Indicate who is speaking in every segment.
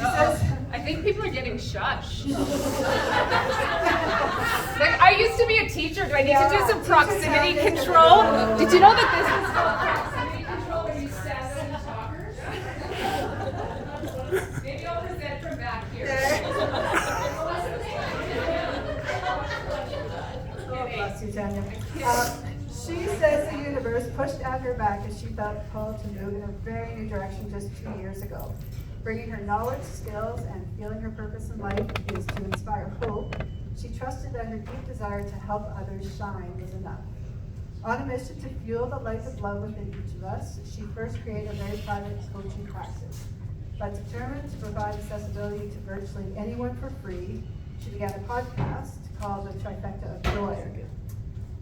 Speaker 1: says,
Speaker 2: I think people are getting shushed. Like, I used to be a teacher. Do I need to do some proximity control? Did you know that this is called proximity control when you stand with the talkers? Maybe I'll present from back here.
Speaker 1: Oh, bless you, Tanya. She says the universe pushed at her back as she felt called to move in a very new direction just 2 years ago. Bringing her knowledge, skills, and feeling her purpose in life is to inspire hope. She trusted that her deep desire to help others shine was enough. On a mission to fuel the light of love within each of us, she first created a very private coaching practice. But determined to provide accessibility to virtually anyone for free, she began a podcast called the Trifecta of Joy.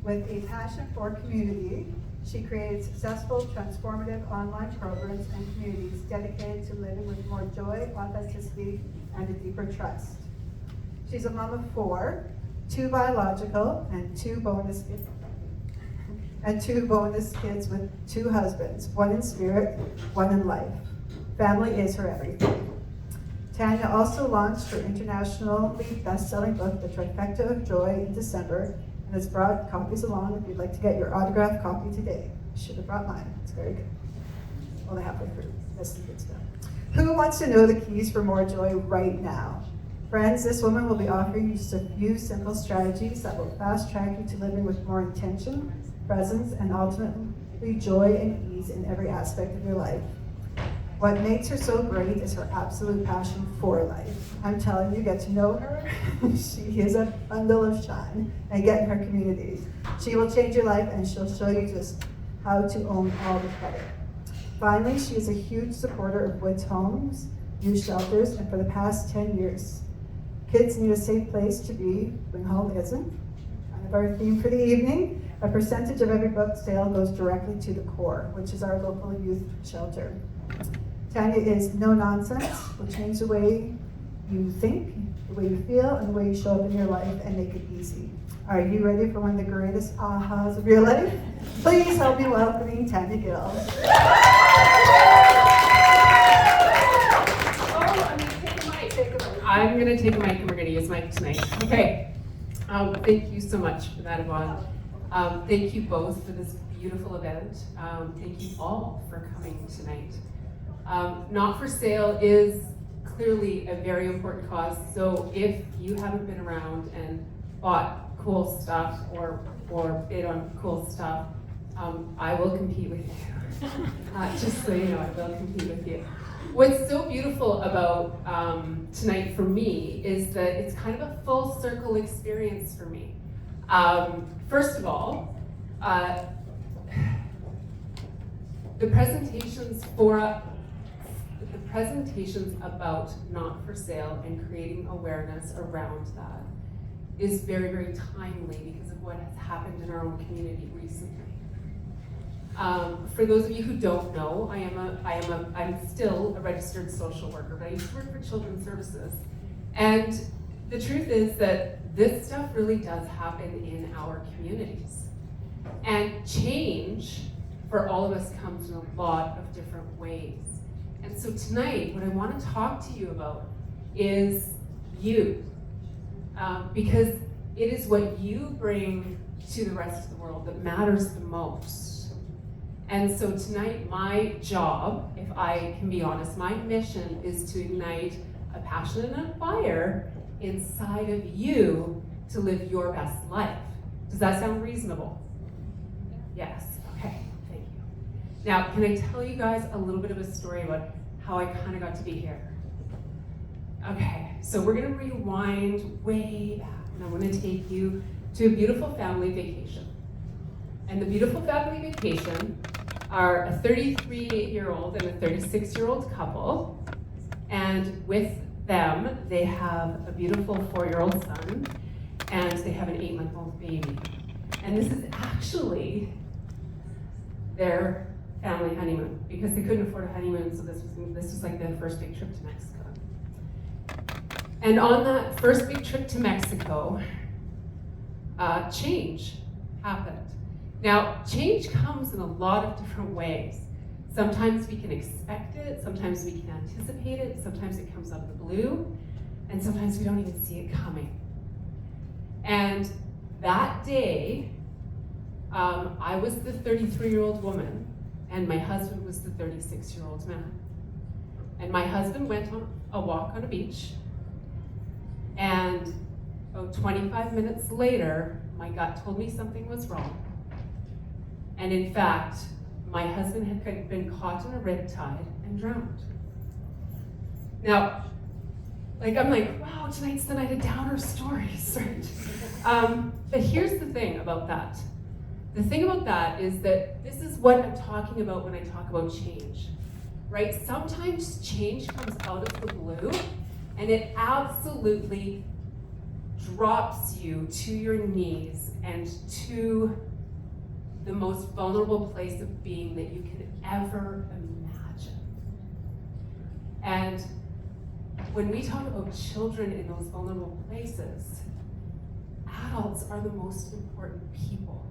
Speaker 1: With a passion for community, she created successful, transformative online programs and communities dedicated to living with more joy, authenticity, and a deeper trust. She's a mom of 4, 2 biological and 2 bonus kids with 2 husbands, 1 in spirit, 1 in life. Family is her everything. Tanya also launched her internationally best-selling book, The Trifecta of Joy, in December, and has brought copies along if you'd like to get your autographed copy today. Should have brought mine. It's very good. Only halfway through. That's the good stuff. Who wants to know the keys for more joy right now? Friends, this woman will be offering you just a few simple strategies that will fast-track you to living with more intention, presence, and ultimately joy and ease in every aspect of your life. What makes her so great is her absolute passion for life. I'm telling you, get to know her. She is a bundle of shine, and get in her communities. She will change your life, and she'll show you just how to own all the credit. Finally, she is a huge supporter of Woods Homes, youth shelters, and for the past 10 years. Kids need a safe place to be when home isn't. Kind of our theme for the evening. A percentage of every book sale goes directly to the core, which is our local youth shelter. Tanya is no nonsense, will change the way you think, the way you feel, and the way you show up in your life and make it easy. Are you ready for one of the greatest ahas of your life? Please help me welcoming Tanya Gill.
Speaker 2: I'm going to take a mic and we're going to use mic tonight. Okay. Thank you so much for that, Yvonne. Thank you both for this beautiful event. Thank you all for coming tonight. Not for Sale is clearly a very important cause, so if you haven't been around and bought cool stuff or bid on cool stuff, I will compete with you. Just so you know, I will compete with you. What's so beautiful about tonight for me is that it's kind of a full circle experience for me. First of all, the presentations about Not for Sale and creating awareness around that is very, very timely because of what has happened in our own community recently. For those of you who don't know, I'm still a registered social worker, but I used to work for Children's Services. And the truth is that this stuff really does happen in our communities. And change for all of us comes in a lot of different ways. And so tonight, what I want to talk to you about is you. Because it is what you bring to the rest of the world that matters the most. And so tonight, my job, if I can be honest, my mission is to ignite a passion and a fire inside of you to live your best life. Does that sound reasonable? Yes, okay, thank you. Now, can I tell you guys a little bit of a story about how I kind of got to be here? Okay, so we're gonna rewind way back, and I'm gonna take you to a beautiful family vacation. And the beautiful family vacation are a 33-year-old and a 36-year-old couple, and with them, they have a beautiful 4-year-old son, and they have an 8-month-old baby. And this is actually their family honeymoon, because they couldn't afford a honeymoon, so this was like their first big trip to Mexico. And on that first big trip to Mexico, change happened. Now, change comes in a lot of different ways. Sometimes we can expect it, sometimes we can anticipate it, sometimes it comes out of the blue, and sometimes we don't even see it coming. And that day, I was the 33-year-old woman, and my husband was the 36-year-old man. And my husband went on a walk on a beach, and 25 minutes later, my gut told me something was wrong. And in fact, my husband had been caught in a red tide and drowned. Now, I'm like, wow, tonight's the night of downer stories, right? But here's the thing about that. The thing about that is that this is what I'm talking about when I talk about change, right? Sometimes change comes out of the blue, and it absolutely drops you to your knees and to the most vulnerable place of being that you can ever imagine. And when we talk about children in those vulnerable places, adults are the most important people.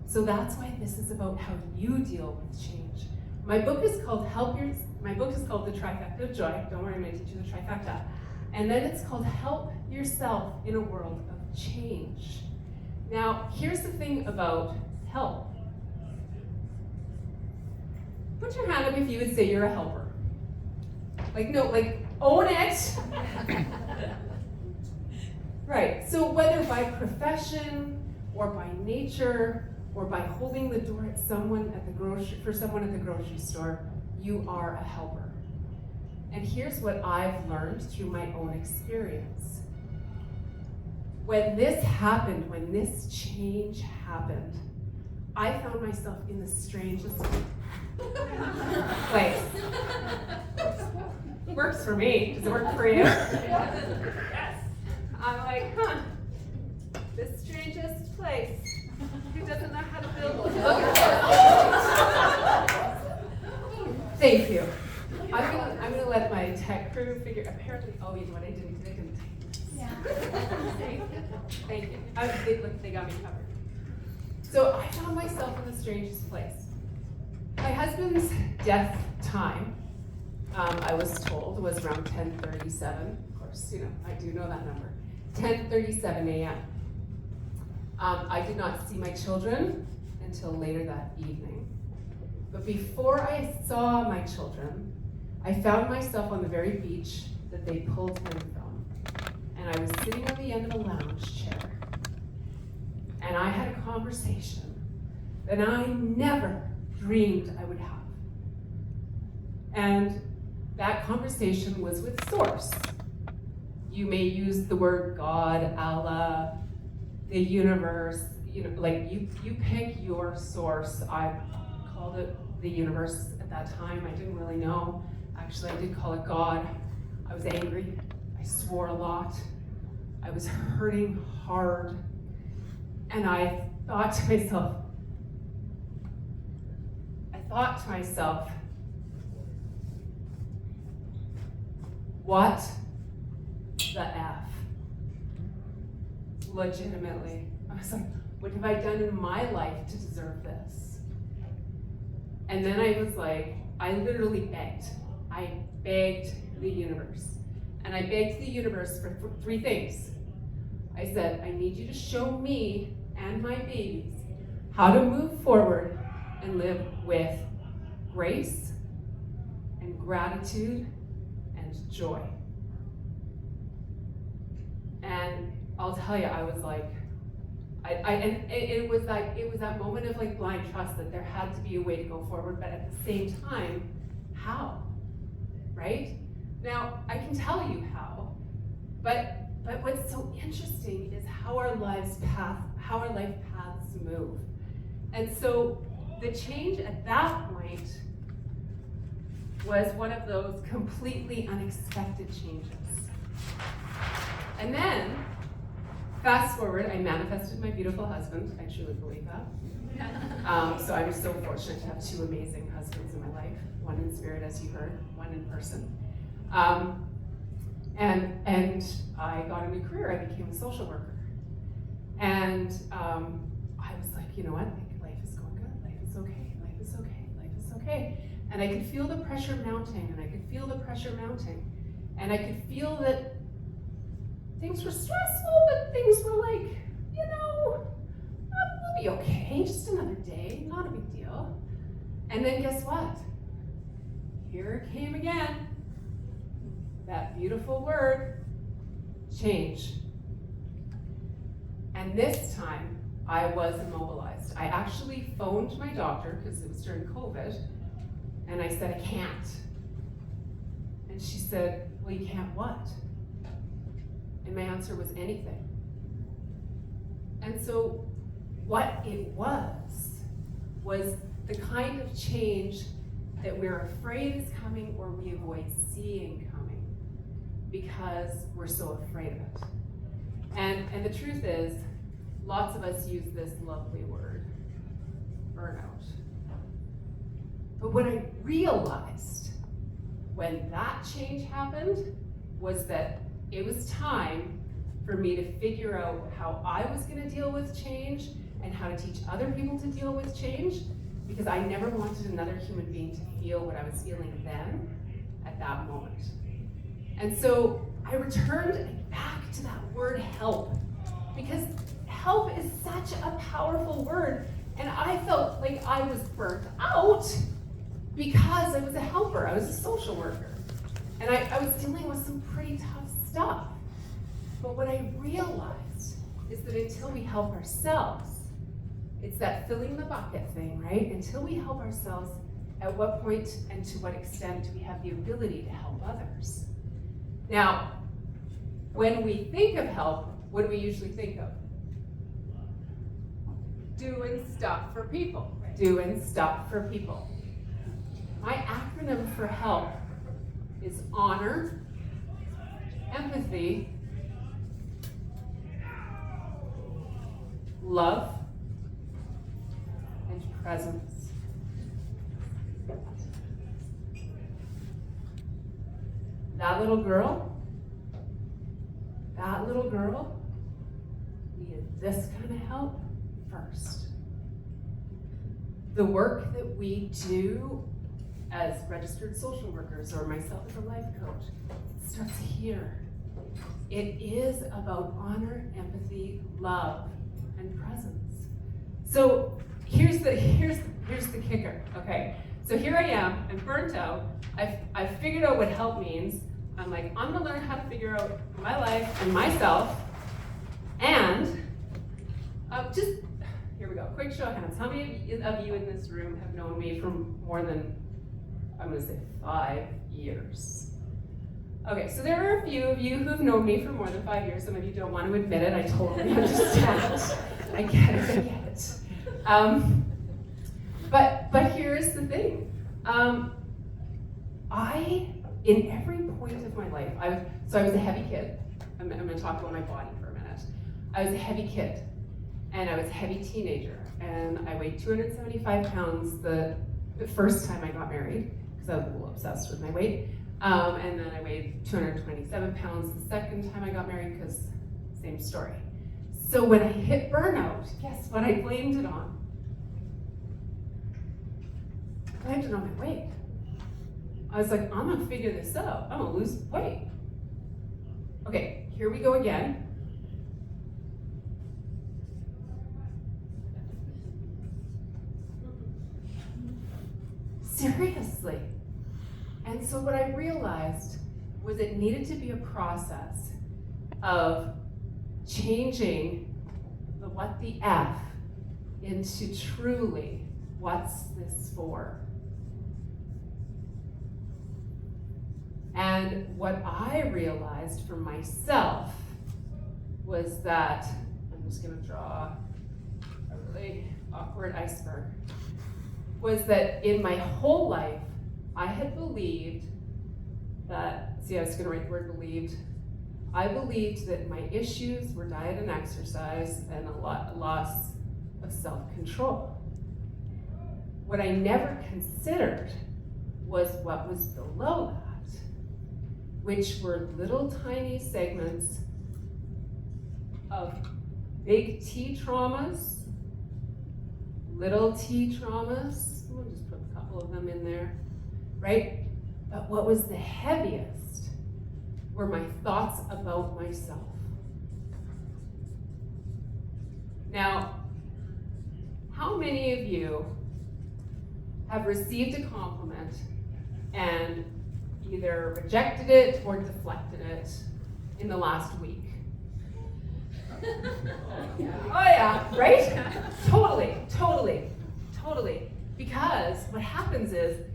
Speaker 2: So that's why this is about how you deal with change. My book is called The Trifecta of Joy. Don't worry, I'm going to teach you the trifecta. And then it's called Help Yourself in a World of Change. Now, here's the thing about help. Put your hand up if you would say you're a helper. Own it. Right, so whether by profession or by nature or by holding the door for someone at the grocery store, you are a helper. And here's what I've learned through my own experience. When this happened, when this change happened, I found myself in the strangest place. Works for me. Does it work for you? Yes. I'm like, the strangest place. Who doesn't know how to build? Thank you. I'm gonna let my tech crew figure. Apparently, you know what I didn't take? Yeah. Thank you. They got me covered. So I found myself in the strangest place. My husband's death time, I was told, was around 10:37. Of course, I do know that number. 10:37 a.m. I did not see my children until later that evening. But before I saw my children, I found myself on the very beach that they pulled him from. And I was sitting on the end of a lounge chair. And I had a conversation that I never dreamed I would have. And that conversation was with Source. You may use the word God, Allah, the universe, you pick your source. I called it the universe at that time. I didn't really know. Actually, I did call it God. I was angry. I swore a lot. I was hurting hard. And I thought to myself, what the F? Legitimately. I was like, what have I done in my life to deserve this? And then I was like, I literally begged. I begged the universe. And I begged the universe for three things. I said, I need you to show me and my babies how to move forward and live with grace and gratitude and joy. And I'll tell you, I was like, it was that moment of blind trust that there had to be a way to go forward, but at the same time, how? Right? Now, I can tell you how, but what's so interesting is how our life paths move. And so the change at that point was one of those completely unexpected changes. And then, fast forward, I manifested my beautiful husband. I truly believe that. So I'm so fortunate to have two amazing husbands in my life, one in spirit, as you heard, one in person. And I got a new career. I became a social worker. And I was like, you know what? Life is going good. Life is okay. Life is okay. Life is okay. And I could feel the pressure mounting, and I could feel the pressure mounting. And I could feel that things were stressful, but things were like, we'll be okay, just another day, not a big deal. And then guess what? Here it came again. That beautiful word, change. And this time, I was immobilized. I actually phoned my doctor, because it was during COVID, and I said, I can't. And she said, well, you can't what? And my answer was anything. And so what it was the kind of change that we're afraid is coming or we avoid seeing coming because we're so afraid of it. And the truth is, lots of us use this lovely word, burnout. But what I realized when that change happened was that it was time for me to figure out how I was going to deal with change and how to teach other people to deal with change, because I never wanted another human being to feel what I was feeling then at that moment. And so I returned back to that word help, because help is such a powerful word, and I felt like I was burnt out because I was a helper, I was a social worker, and I was dealing with some pretty tough stuff. But what I realized is that until we help ourselves, it's that filling the bucket thing, right? Until we help ourselves, at what point and to what extent do we have the ability to help others? Now, when we think of help, what do we usually think of? Doing stuff for people. Doing stuff for people. My acronym for help is honor, empathy, love, and presence. That little girl needed this kind of help first. The work that we do as registered social workers, or myself as a life coach, it starts here. It is about honor, empathy, love, and presence. So here's the kicker, okay? So here I am, I'm burnt out, I've figured out what help means. I'm like, I'm gonna learn how to figure out my life and myself, and just, here we go, quick show of hands. How many of you in this room have known me for more than, I'm gonna say 5 years? Okay, so there are a few of you who've known me for more than 5 years. Some of you don't want to admit it, I totally understand. I get it. But here's the thing. In every point of my life, I was a heavy kid. I'm gonna talk about my body for a minute. I was a heavy kid, and I was a heavy teenager, and I weighed 275 pounds the first time I got married, because I was a little obsessed with my weight. And then I weighed 227 pounds the second time I got married, because same story. So when I hit burnout, guess what I blamed it on? I blamed it on my weight. I was like, I'm gonna figure this out. I'm gonna lose weight. Okay, here we go again. Seriously. And so what I realized was it needed to be a process of changing the what the F into truly what's this for. And what I realized for myself was that, I'm just gonna draw a really awkward iceberg, was that in my whole life, I had believed that, I was gonna write the word believed. I believed that my issues were diet and exercise and a loss of self-control. What I never considered was what was below that, which were little tiny segments of big T traumas, little T traumas, we'll just put a couple of them in there, right? But what was the heaviest were my thoughts about myself. Now, how many of you have received a compliment and either rejected it or deflected it in the last week? Oh yeah, right? Totally. Because what happens is,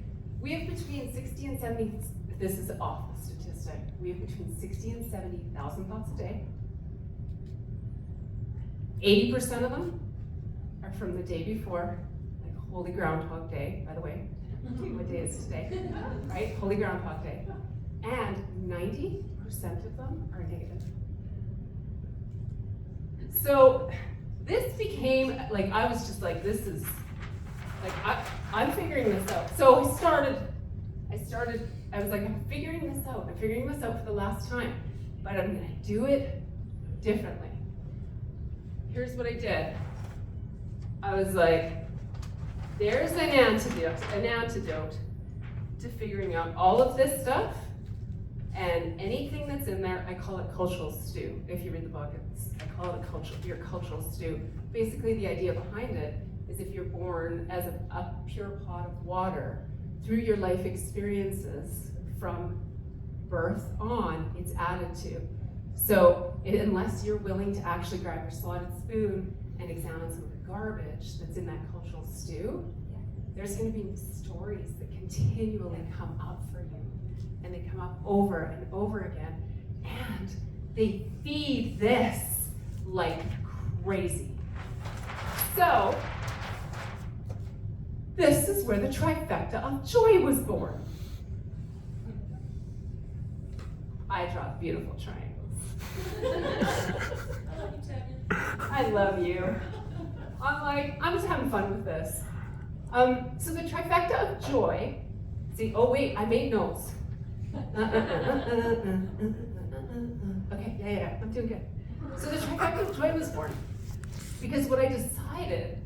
Speaker 2: we have between 60 and 70, this is an awful statistic, we have between 60 and 70,000 thoughts a day. 80% of them are from the day before, like Holy Groundhog Day, by the way. What day is today? Right? Holy Groundhog Day. And 90% of them are negative. So this became, like, I was just like, this is, like, I'm figuring this out. So I was like, I'm figuring this out for the last time, but I'm gonna do it differently. Here's what I did. I was like, there's an antidote to figuring out all of this stuff, and anything that's in there, I call it cultural stew. If you read the book, I call it your cultural stew. Basically, the idea behind it is if you're born as a pure pot of water, through your life experiences from birth on, it's added to. So unless you're willing to actually grab your slotted spoon and examine some of the garbage that's in that cultural stew, there's going to be stories that continually come up for you. And they come up over and over again. And they feed this like crazy. So, this is where the Trifecta of Joy was born. I draw beautiful triangles. I love you. I'm just having fun with this. So the Trifecta of Joy, oh wait, I made notes. Okay, yeah, I'm doing good. So the Trifecta of Joy was born because what I decided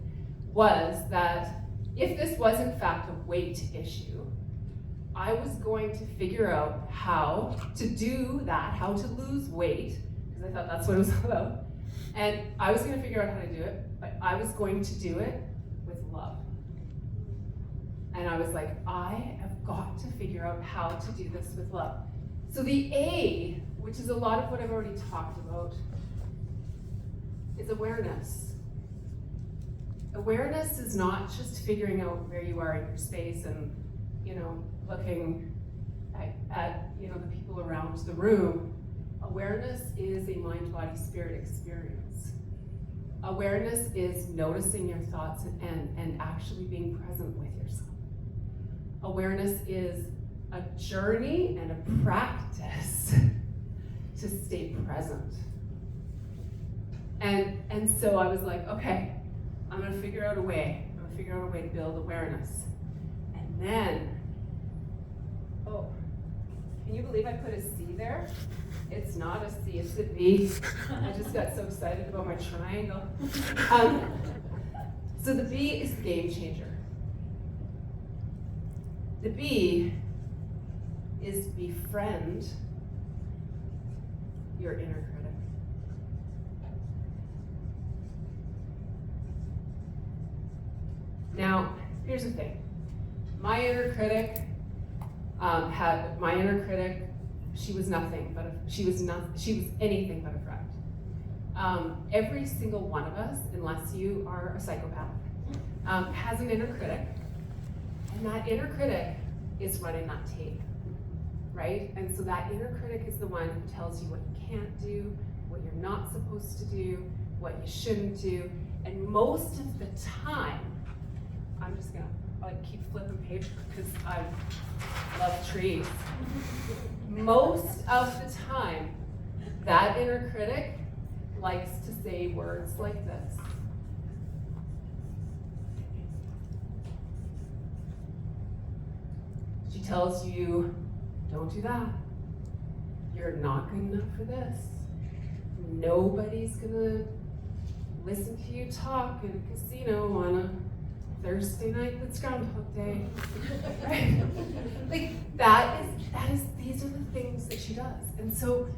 Speaker 2: was that if this was in fact a weight issue, I was going to figure out how to do that, how to lose weight, because I thought that's what it was about. And I was going to figure out how to do it, but I was going to do it with love. And I was like, I have got to figure out how to do this with love. So the A, which is a lot of what I've already talked about, is awareness. Awareness is not just figuring out where you are in your space and, looking at the people around the room. Awareness is a mind, body, spirit experience. Awareness is noticing your thoughts and actually being present with yourself. Awareness is a journey and a practice to stay present. And so I was like, okay, I'm gonna figure out a way to build awareness. And then, can you believe I put a C there? It's not a C, it's a B. I just got so excited about my triangle. So the B is the game changer. The B is befriend your inner critic. Now, here's the thing. My inner critic, she was anything but a friend. Every single one of us, unless you are a psychopath, has an inner critic. And that inner critic is running that tape, right? And so that inner critic is the one who tells you what you can't do, what you're not supposed to do, what you shouldn't do. And most of the time, I'm just gonna keep flipping paper because I love trees. Most of the time, that inner critic likes to say words like this. She tells you, don't do that. You're not good enough for this. Nobody's gonna listen to you talk in a casino on a Thursday night, it's Groundhog Day. Right? Like these are the things that she does. And so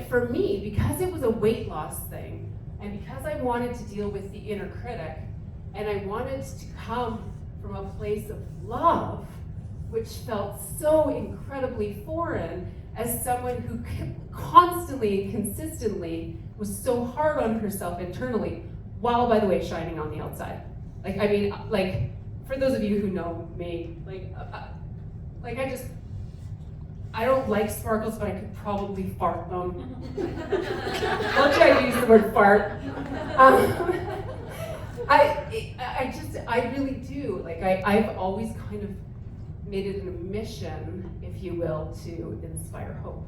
Speaker 2: for me, because it was a weight loss thing, and because I wanted to deal with the inner critic, and I wanted to come from a place of love, which felt so incredibly foreign as someone who constantly and consistently was so hard on herself internally, while, by the way, shining on the outside. For those of you who know me, I don't like sparkles, but I could probably fart them. I'll try to use the word fart. I really do. I've always kind of made it a mission, if you will, to inspire hope.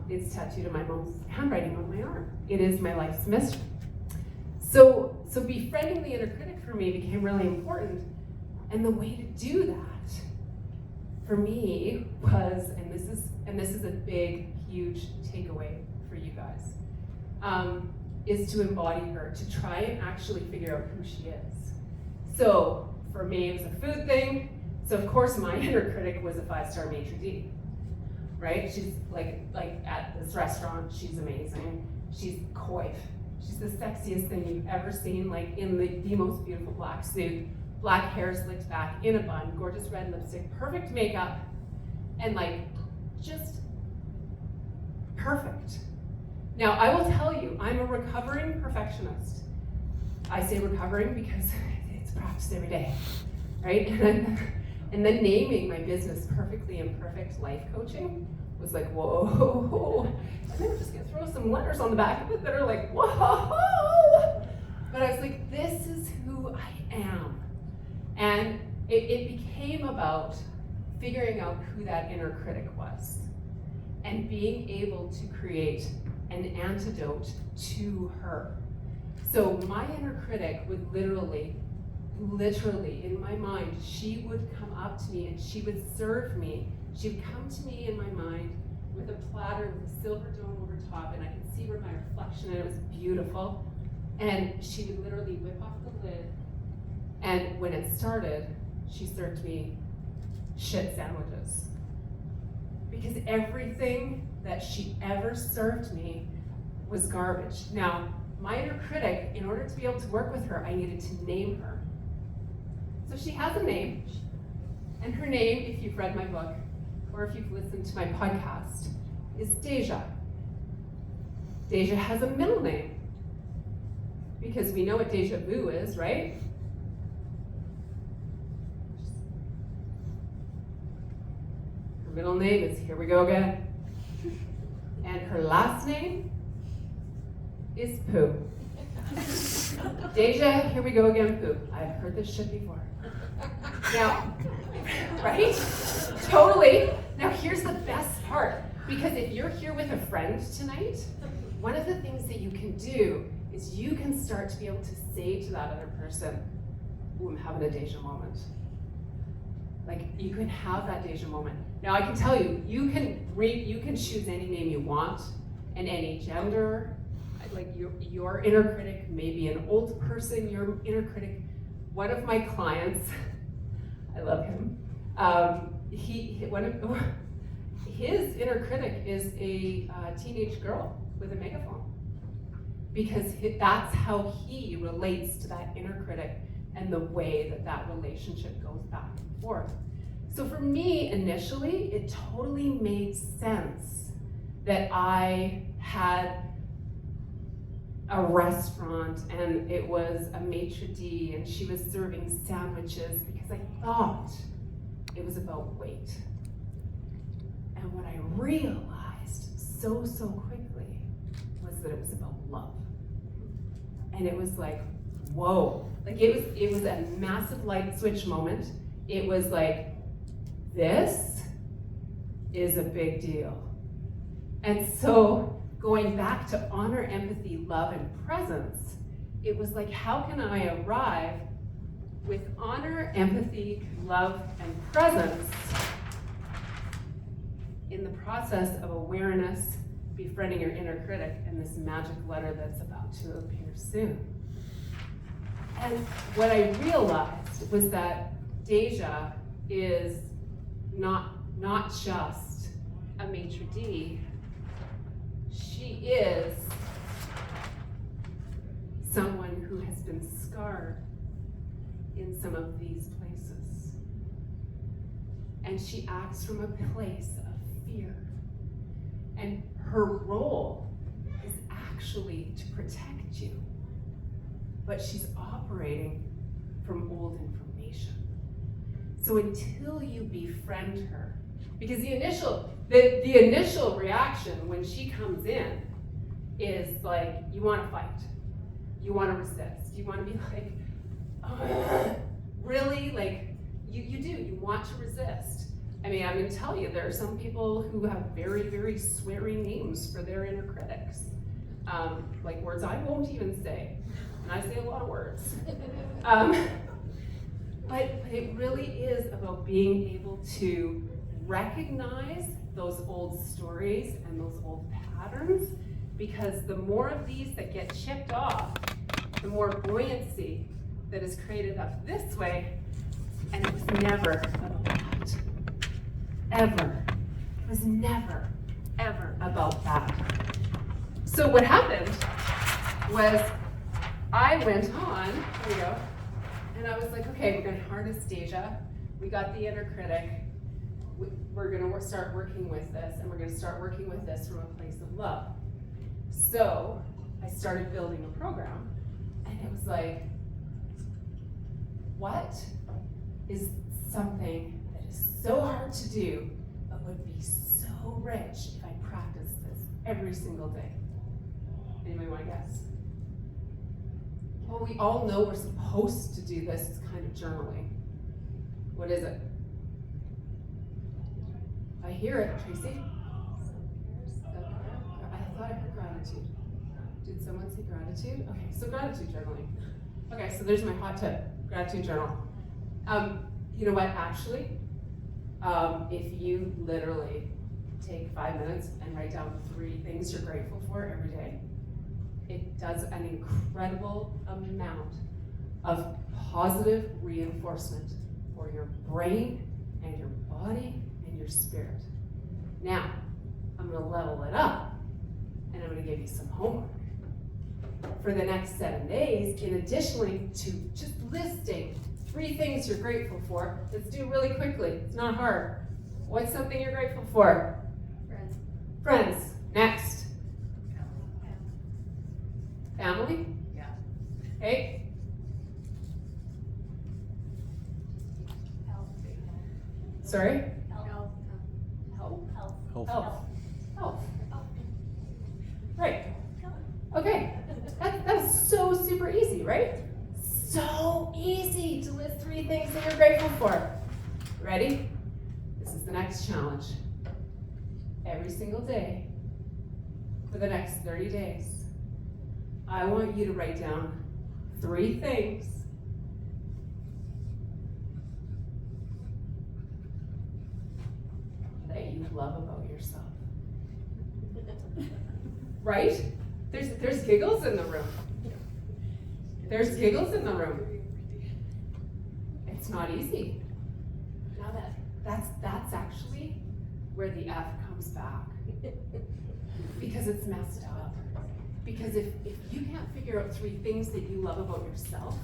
Speaker 2: It's tattooed in my mom's handwriting on my arm. It is my life's mission. So befriending the inner critic for me became really important. And the way to do that for me was, and this is a big, huge takeaway for you guys, is to embody her, to try and actually figure out who she is. So for me, it was a food thing. So of course my inner critic was a 5-star maitre d', right? She's like at this restaurant, she's amazing. She's coif. She's the sexiest thing you've ever seen, like in the most beautiful black suit, black hair slicked back, in a bun, gorgeous red lipstick, perfect makeup, and just perfect. Now, I will tell you, I'm a recovering perfectionist. I say recovering because it's practiced every day, right? And then naming my business Perfectly Imperfect Life Coaching was like, whoa. And then we're just gonna throw some letters on the back of it that are like, whoa. But I was like, this is who I am. And it became about figuring out who that inner critic was and being able to create an antidote to her. So my inner critic would literally in my mind, she would come up to me and she would serve me. She would come to me in my mind with a platter with a silver dome over top, and I could see her my reflection, and it was beautiful. And she would literally whip off the lid, and when it started, she served me shit sandwiches. Because everything that she ever served me was garbage. Now, my inner critic, in order to be able to work with her, I needed to name her. So she has a name, and her name, if you've read my book, or if you've listened to my podcast, is Deja. Deja has a middle name, because we know what deja vu is, right? Her middle name is, here we go again. And her last name is Pooh. Deja, here we go again, Pooh. I've heard this shit before. Now, right? Totally. Now here's the best part. Because if you're here with a friend tonight, one of the things that you can do is you can start to be able to say to that other person, ooh, I'm having a deja moment. You can have that deja moment. Now I can tell you, you can choose any name you want and any gender. Your inner critic may be an old person, your inner critic. One of my clients, I love him. His inner critic is a teenage girl with a megaphone, because that's how he relates to that inner critic and the way that relationship goes back and forth. So for me, initially, it totally made sense that I had a restaurant and it was a maitre d' and she was serving sandwiches, because I thought it was about weight. And what I realized so quickly was that it was about love. And it was like, whoa. It was a massive light switch moment. It was like, this is a big deal. And so going back to honor, empathy, love, and presence, it was like, how can I arrive with honor, empathy, love, and presence in the process of awareness, befriending your inner critic, and this magic letter that's about to appear soon. And what I realized was that Deja is not just a maitre d', she is someone who has been scarred in some of these places. And she acts from a place of fear. And her role is actually to protect you. But she's operating from old information. So until you befriend her, because the initial reaction when she comes in is like, you want to fight, you want to resist, you want to be like, oh, really? Like, you do, you want to resist. I mean, I'm going to tell you, there are some people who have very, very swearing names for their inner critics. Like words I won't even say, and I say a lot of words. But it really is about being able to recognize those old stories and those old patterns, because the more of these that get chipped off, the more buoyancy that is created up this way, and it was never about that. Ever. It was never, ever about that. So what happened was I went on, there we go, and I was like, okay, we're gonna harness Deja. We got the inner critic. We're gonna start working with this, and we're gonna start working with this from a place of love. So I started building a program, and it was like, what is something that is so hard to do, but would be so rich if I practice this every single day? Anybody want to guess? Well, we all know we're supposed to do this. It's kind of journaling. What is it? I hear it, Tracy. I thought I heard gratitude. Did someone say gratitude? Okay, so gratitude journaling. Okay, so there's my hot tip, gratitude journal. You know what, actually, if you literally take 5 minutes and write down 3 things you're grateful for every day, it does an incredible amount of positive reinforcement for your brain and your body and your spirit. Now, I'm gonna level it up, and I'm gonna give you some homework. For the next 7 days, in addition to just listing 3 things you're grateful for, let's do it really quickly, it's not hard. What's something you're grateful for?
Speaker 3: Friends.
Speaker 2: Friends. Next. Family?
Speaker 3: Yeah.
Speaker 2: Okay.
Speaker 3: Health.
Speaker 2: Sorry?
Speaker 3: Health.
Speaker 2: Health.
Speaker 3: Health.
Speaker 2: Health. Health. Right. Okay. That's so super easy, right? So easy to list 3 things that you're grateful for. Ready? This is the next challenge. Every single day for the next 30 days, I want you to write down 3 things that you love about yourself. Right? There's giggles in the room. There's giggles in the room. It's not easy. Now that's actually where the F comes back. Because it's messed up. Because if you can't figure out 3 things that you love about yourself,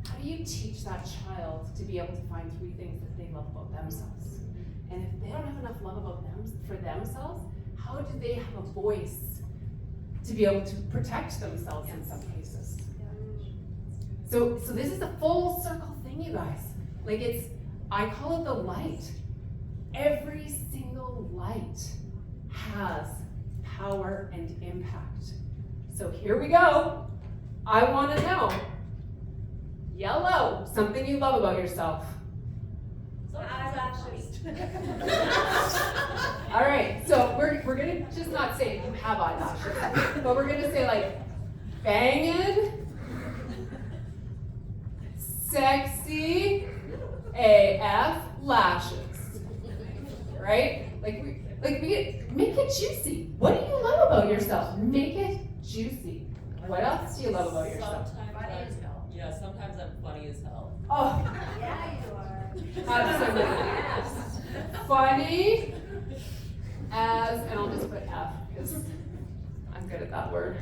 Speaker 2: how do you teach that child to be able to find 3 things that they love about themselves? And if they don't have enough love about for themselves, how do they have a voice to be able to protect themselves in some cases? So this is a full circle thing, you guys. Like I call it the light. Every single light has power and impact. So here we go. I want to know. Yellow, something you love about yourself.
Speaker 3: Eyelashes.
Speaker 2: All right, so we're gonna just not say you have eyelashes, but we're gonna say like bangin', sexy AF lashes, right? Like we make it juicy. What do you love about yourself? Make it juicy. What else do you love about yourself?
Speaker 3: Financial.
Speaker 4: Yeah. Yeah, sometimes I'm funny as hell.
Speaker 2: Oh,
Speaker 3: Yeah, you are.
Speaker 2: absolutely. Funny as, and I'll just put F because I'm good at that word.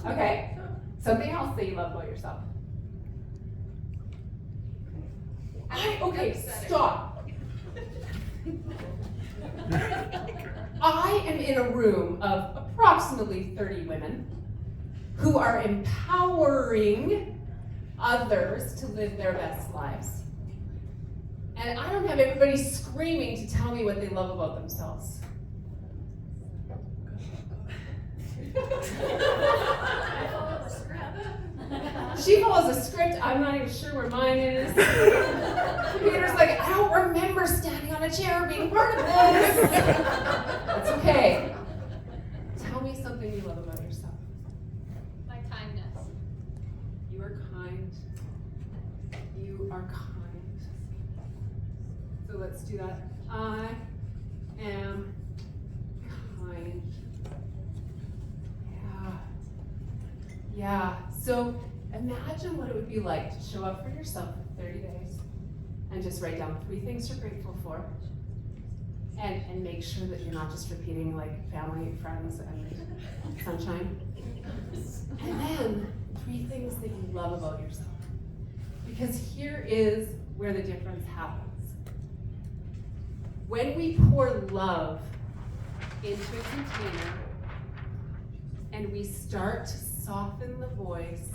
Speaker 2: Okay, something else that you love about yourself. Okay, stop. I am in a room of approximately 30 women who are empowering others to live their best lives. And I don't have everybody screaming to tell me what they love about themselves. She follows a script. I'm not even sure where mine is. Peter's like, I don't remember standing on a chair being part of this. That's okay. Tell me something you love about yourself.
Speaker 3: My kindness.
Speaker 2: You are kind. You are kind. So let's do that. I am kind. Yeah. So imagine what it would be like to show up for yourself for 30 days and just write down 3 things you're grateful for. And make sure that you're not just repeating like family, friends, and sunshine. And then 3 things that you love about yourself. Because here is where the difference happens. When we pour love into a container and we start to soften the voice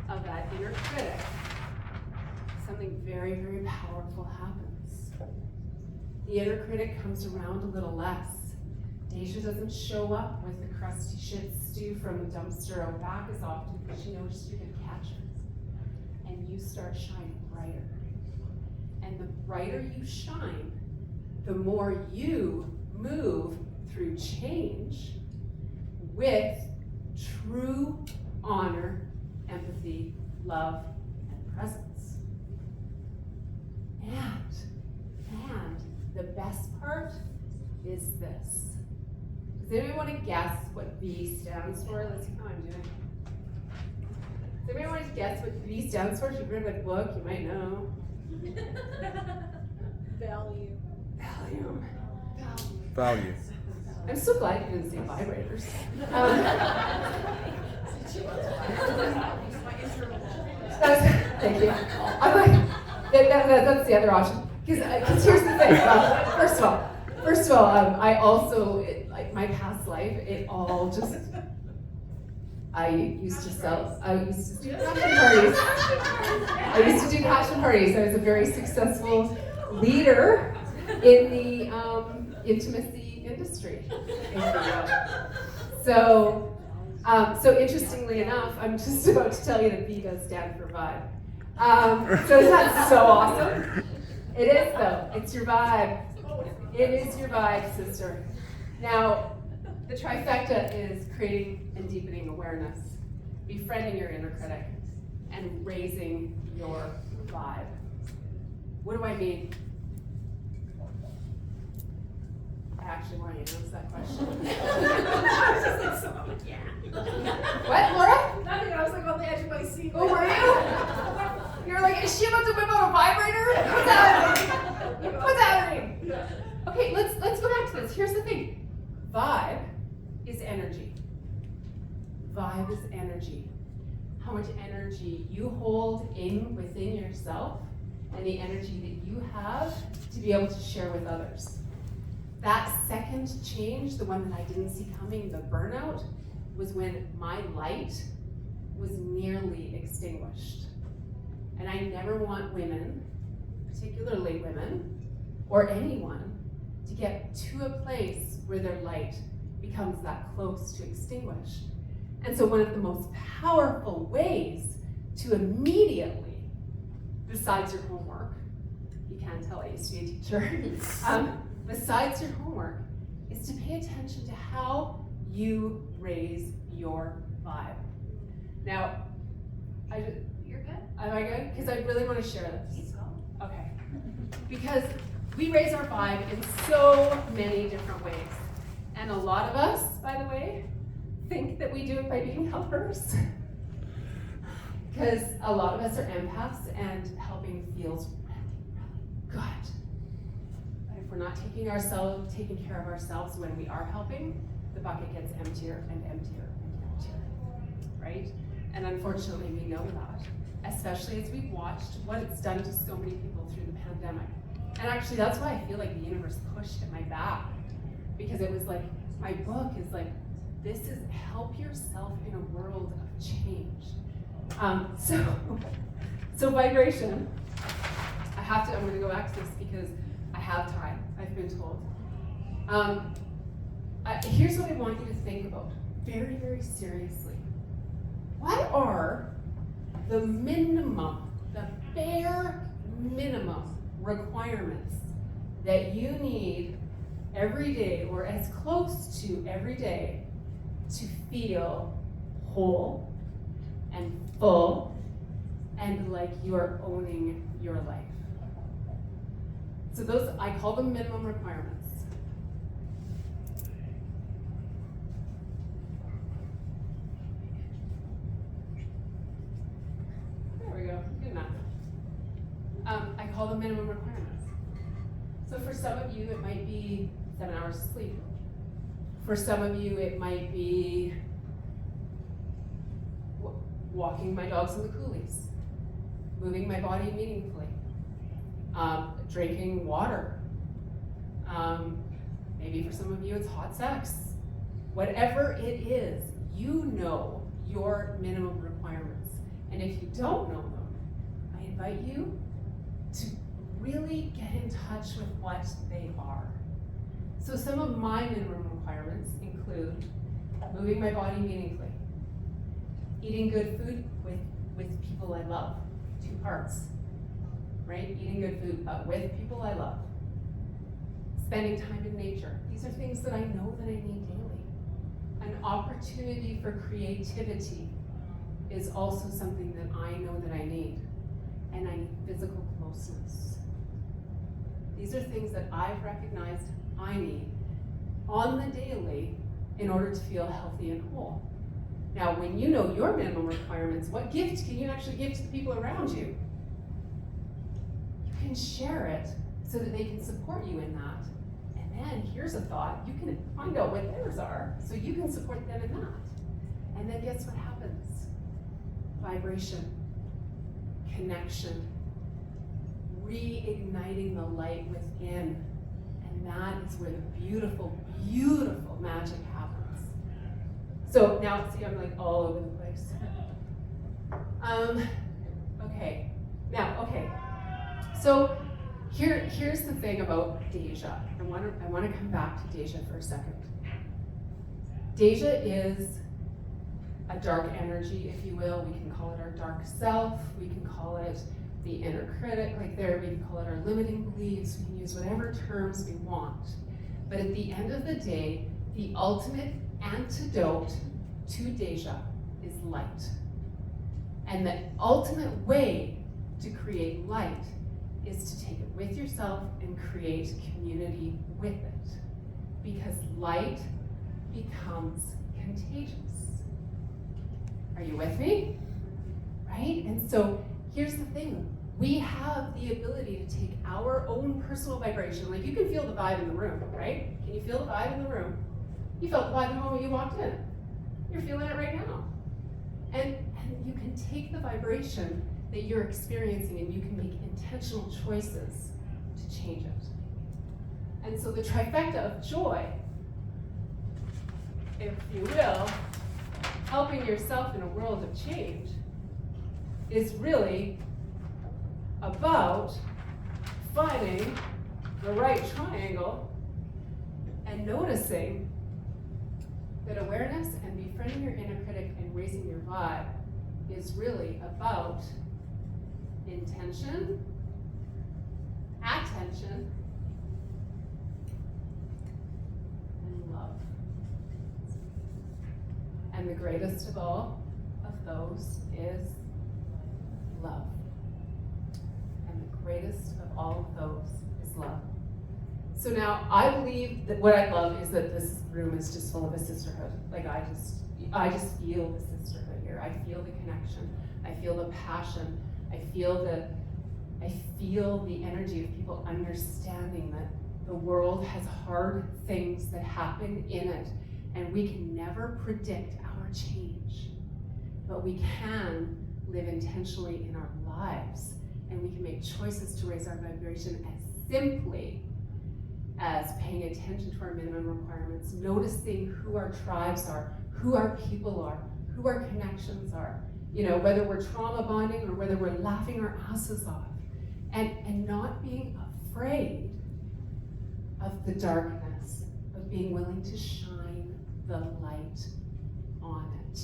Speaker 2: of that inner critic, something very, very powerful happens. The inner critic comes around a little less. Deja doesn't show up with the crusty shit stew from the dumpster out back as often because she knows you're gonna catch her. And you start shining brighter. And the brighter you shine, the more you move through change with true honor, empathy, love, and presence. And the best part is this. Does anybody want to guess what B stands for? Let's see how I'm doing. Does anybody want to guess what B stands for? If you've read my book, you might know.
Speaker 3: Value.
Speaker 2: Value.
Speaker 5: Value.
Speaker 2: I'm so glad you didn't say vibrators. Thank you. I'm like, that's the other option. Because here's the thing. First of all, I also, like my past life, it all just, I used to do passion parties. I used to do passion parties. I was a very successful leader in the intimacy industry. So interestingly enough, I'm just about to tell you that V does stand for vibe. So isn't that so awesome? It is though. It's your vibe. It is your vibe, sister. Now, the trifecta is creating and deepening awareness, befriending your inner critic, and raising your vibe. What do I mean? I actually want you to answer that question. What, Laura?
Speaker 3: Nothing, I was like on the edge of my seat.
Speaker 2: Oh, were you? You're like, is she about to whip out a vibrator? What's happening? What's happening? Okay, let's go back to this. Here's the thing. Vibe is energy. Vibe is energy. How much energy you hold within yourself and the energy that you have to be able to share with others. That second change, the one that I didn't see coming, the burnout, was when my light was nearly extinguished. And I never want women, particularly women, or anyone, to get to a place where their light becomes that close to extinguished. And so one of the most powerful ways to immediately, besides your homework, you can't tell I used to be a teacher, besides your homework, is to pay attention to how you raise your vibe. Now,
Speaker 3: You're good.
Speaker 2: am I good? Because I really want to share this. Okay. Because we raise our vibe in so many different ways. And a lot of us, by the way, think that we do it by being helpers. Because a lot of us are empaths and helping feels really, really good. But if we're not taking care of ourselves when we are helping, the bucket gets emptier and emptier and emptier, right? And unfortunately, we know that, especially as we've watched what it's done to so many people through the pandemic. And actually, that's why I feel like the universe pushed at my back, because it was like, my book is like, this is help yourself in a world of change. So vibration, I'm gonna go back to this because I have time, I've been told. Here's what I want you to think about, very, very seriously. What are the bare minimum requirements that you need every day, or as close to every day, to feel whole and full and like you're owning your life? So those, I call them minimum requirements. There we go, good enough. I call them minimum requirements. So for some of you, it might be 7 hours of sleep. For some of you, it might be walking my dogs in the coulees, moving my body meaningfully, drinking water. Maybe for some of you, it's hot sex. Whatever it is, you know your minimum requirements. And if you don't know them, I invite you to really get in touch with what they are. So some of my minimum requirements include moving my body meaningfully, eating good food with people I love, 2 parts, right? Eating good food, but with people I love. Spending time in nature. These are things that I know that I need daily. An opportunity for creativity is also something that I know that I need. And I need physical closeness. These are things that I've recognized I need on the daily in order to feel healthy and whole. Now, when you know your minimum requirements, what gift can you actually give to the people around you? You can share it so that they can support you in that. And then here's a thought, you can find out what theirs are so you can support them in that. And then guess what happens? Vibration, connection, reigniting the light within. And that is where the beautiful, beautiful magic happens. So now, see, I'm like all over the place. Okay. So here's the thing about Deja. I want to come back to Deja for a second. Deja is a dark energy, if you will. We can call it our dark self. We can call it the inner critic, like there. We can call it our limiting beliefs. We can use whatever terms we want. But at the end of the day, the ultimate antidote to Deja is light. And the ultimate way to create light is to take it with yourself and create community with it. Because light becomes contagious. Are you with me? Right? And so here's the thing. We have the ability to take our own personal vibration. Like, you can feel the vibe in the room, right? Can you feel the vibe in the room? You felt the vibe the moment you walked in. You're feeling it right now. And you can take the vibration that you're experiencing and you can make intentional choices to change it. And so the trifecta of joy, if you will, helping yourself in a world of change, is really about finding the right triangle and noticing that awareness and befriending your inner critic and raising your vibe is really about intention, attention, and love. And the greatest of all of those is love. And the greatest of all of those is love. So now I believe that what I love is that this room is just full of a sisterhood. Like I just feel the sisterhood here. I feel the connection. I feel the passion. I feel the energy of people understanding that the world has hard things that happen in it, and we can never predict our change, but we can live intentionally in our lives, and we can make choices to raise our vibration as simply as paying attention to our minimum requirements, noticing who our tribes are, who our people are, who our connections are, whether we're trauma bonding or whether we're laughing our asses off, and not being afraid of the darkness, but being willing to shine the light on it.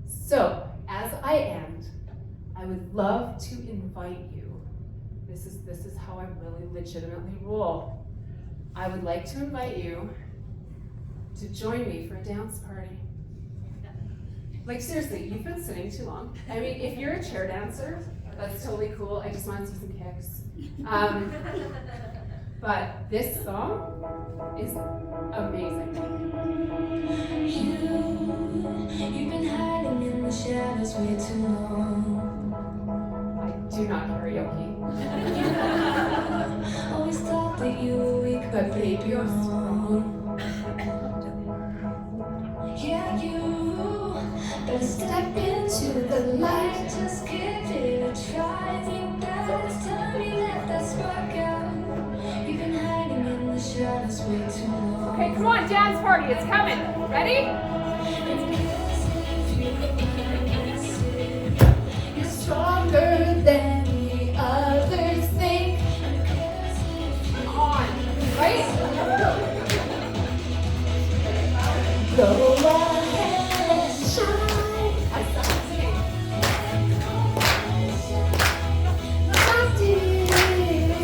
Speaker 2: So, as I end, I would love to invite you. This is how I really legitimately roll. I would like to invite you to join me for a dance party. Like seriously, you've been sitting too long. I mean, if you're a chair dancer, that's totally cool. I just want to see some kicks. But this song is amazing.
Speaker 6: You've been hiding in the shadows way too long.
Speaker 2: I do not karaoke.
Speaker 6: Always thought that you were weak,
Speaker 2: But baby, you're strong.
Speaker 6: yeah, you better step into the light. Just give it a try. Think that it's time you let that spark out. You've been hiding in the shadows way too long.
Speaker 3: Okay, come on, dance party, it's coming. Ready?
Speaker 6: You're stronger than the others think.
Speaker 3: Come on, right?
Speaker 6: Go ahead and shine.
Speaker 3: I stopped singing.
Speaker 6: My dear,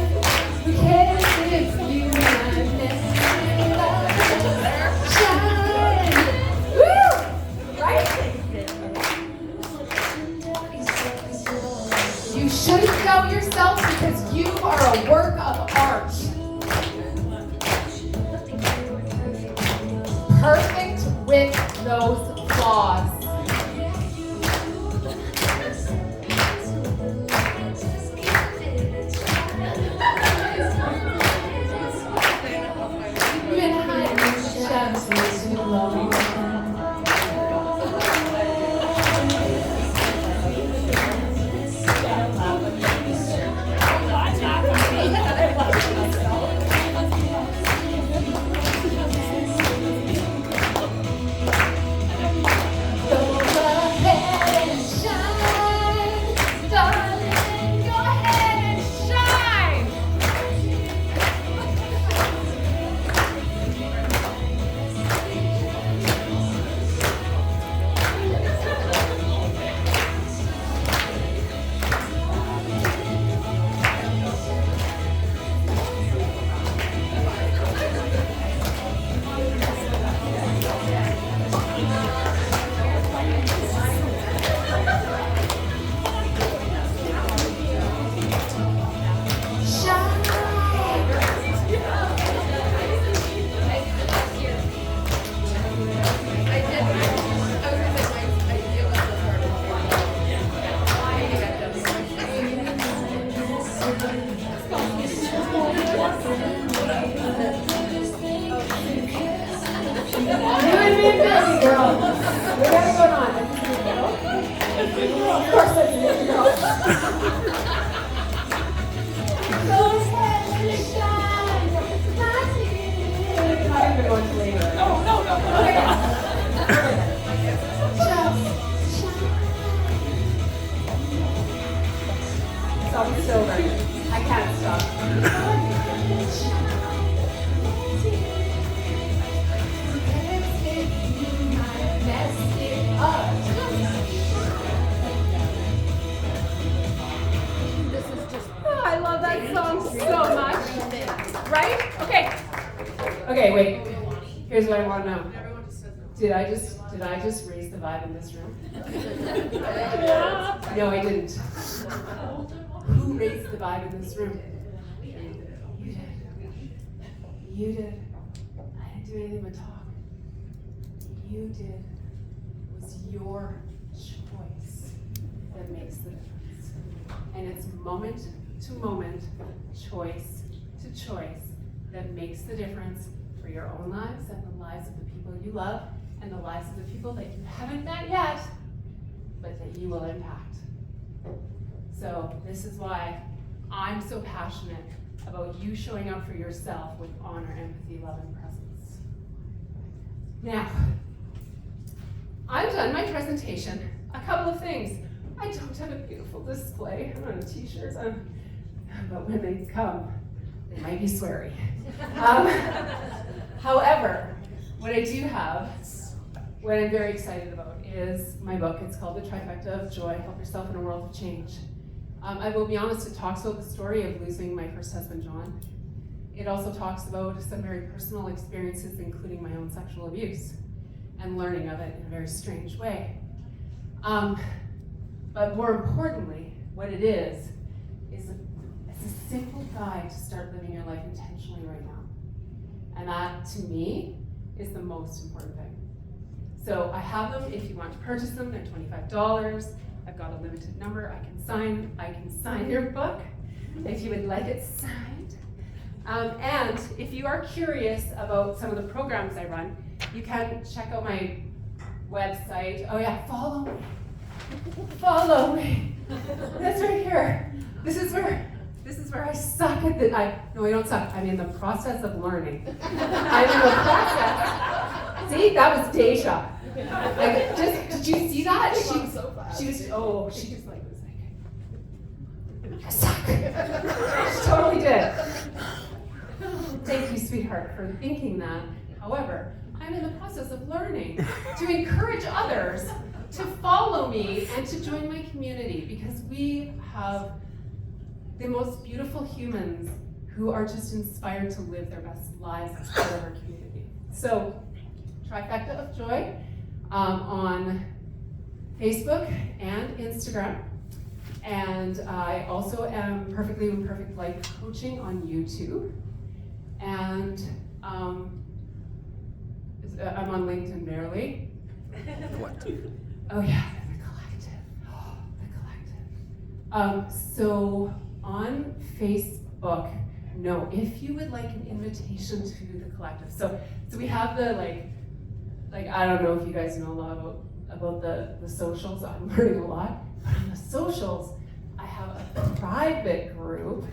Speaker 6: who cares if you might miss shine?
Speaker 3: Woo! Right? You shouldn't know yourself because you are a work of art. Perfect with those flaws.
Speaker 6: You've been hiding in the shadows way too long. Go ahead and shine, darling.
Speaker 3: Go ahead and shine. I love that song so much. Right? Okay.
Speaker 2: Okay, wait. Here's what I want to know. Did I just raise the vibe in this room? No, I didn't. Who raised the vibe in this room? You did. you did. I didn't do anything but talk. What you did was your choice that makes the difference. And it's moment to moment, choice to choice that makes the difference for your own lives and the lives of the people you love and the lives of the people that you haven't met yet, but that you will impact. So this is why I'm so passionate about you showing up for yourself with honor, empathy, love, and presence. Now, I've done my presentation. A couple of things. I don't have a beautiful display on t-shirts, but when they come, they might be sweary. However, what I do have, what I'm very excited about, is my book. It's called The Trifecta of Joy, Help Yourself in a World of Change. I will be honest, it talks about the story of losing my first husband, John. It also talks about some very personal experiences, including my own sexual abuse, and learning of it in a very strange way. But more importantly, what it is a simple guide to start living your life intentionally right now. And that, to me, is the most important thing. So I have them. If you want to purchase them, they're $25. I've got a limited number. I can sign your book if you would like it signed. And if you are curious about some of the programs I run, you can check out my website. Oh yeah, follow me. Follow me. That's right here. This is where I suck at the. No, I don't suck. I'm in the process of learning. I'm in the process. See, that was Deja. Like, did you see that? She just like was like, I suck. She totally did. Thank you, sweetheart, for thinking that. However, I'm in the process of learning to encourage others to follow me and to join my community, because we have the most beautiful humans who are just inspired to live their best lives as part of our community. So, Trifecta of Joy on Facebook and Instagram. And I also am Perfectly Imperfect Life Coaching on YouTube. And I'm on LinkedIn barely.
Speaker 5: What?
Speaker 2: Oh yeah, the collective. Oh, the collective. So on Facebook, no, if you would like an invitation to the collective. So we have the like I don't know if you guys know a lot about the socials. I'm learning a lot. But on the socials, I have a private group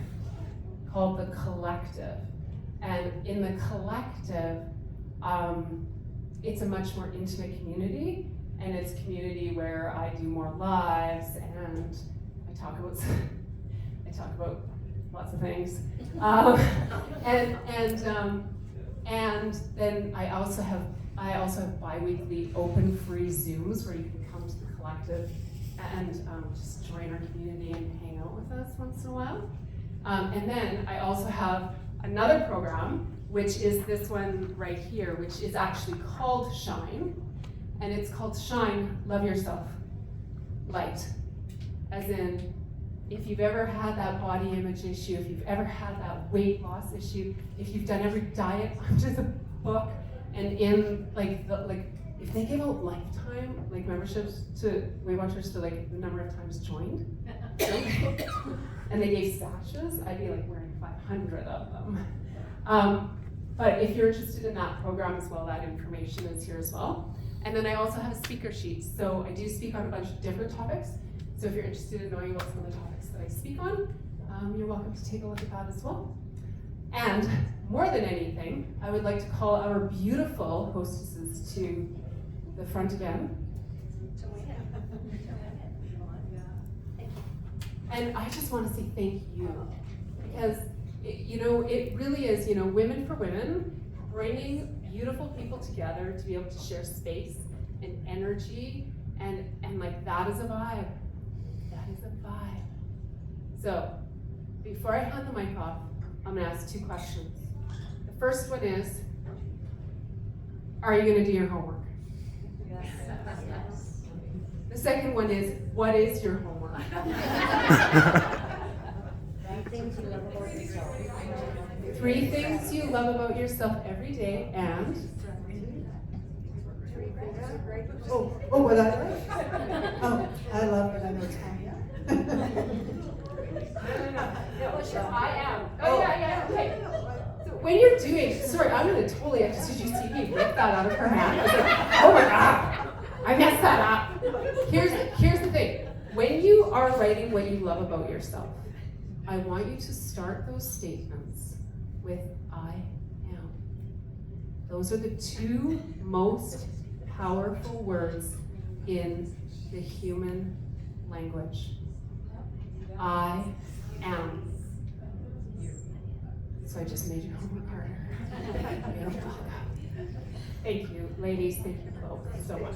Speaker 2: called the Collective. And in the Collective, it's a much more intimate community, and it's a community where I do more lives and I talk about lots of things. And then I also have bi-weekly open free Zooms where you can come to the Collective and just join our community and hang out with us once in a while. And then I also have another program, which is this one right here, which is actually called Shine. And it's called Shine, Love Yourself, Light. As in, if you've ever had that body image issue, if you've ever had that weight loss issue, if you've done every diet under the book, and in if they give out lifetime memberships to Weight Watchers to the number of times joined, and they gave sashes, I'd be wearing 500 of them. But if you're interested in that program as well, that information is here as well. And then I also have a speaker sheet. So I do speak on a bunch of different topics. So if you're interested in knowing about some of the topics that I speak on, you're welcome to take a look at that as well. And more than anything, I would like to call our beautiful hostesses to the front again. And I just want to say thank you, because it really is, women for women, bringing beautiful people together to be able to share space and energy, and that is a vibe. That is a vibe. So, before I hand the mic off, I'm gonna ask 2 questions. The first one is, are you gonna do your homework?
Speaker 4: Yes.
Speaker 2: The second one is, what is your homework?
Speaker 7: Things you love about yourself.
Speaker 2: 3 things you love about yourself every day, and
Speaker 1: What I like? Oh, I love that I know Tanya.
Speaker 3: I am. Oh, yeah, okay.
Speaker 2: so when you're doing, sorry, I'm gonna totally, did you see me rip that out of her hand? I was like, oh my God, I messed that up. Here's the thing. When you are writing what you love about yourself, I want you to start those statements with I am. Those are the 2 most powerful words in the human language. I am. So I just made your homework harder. You're welcome. Thank you, ladies. Thank you both so much.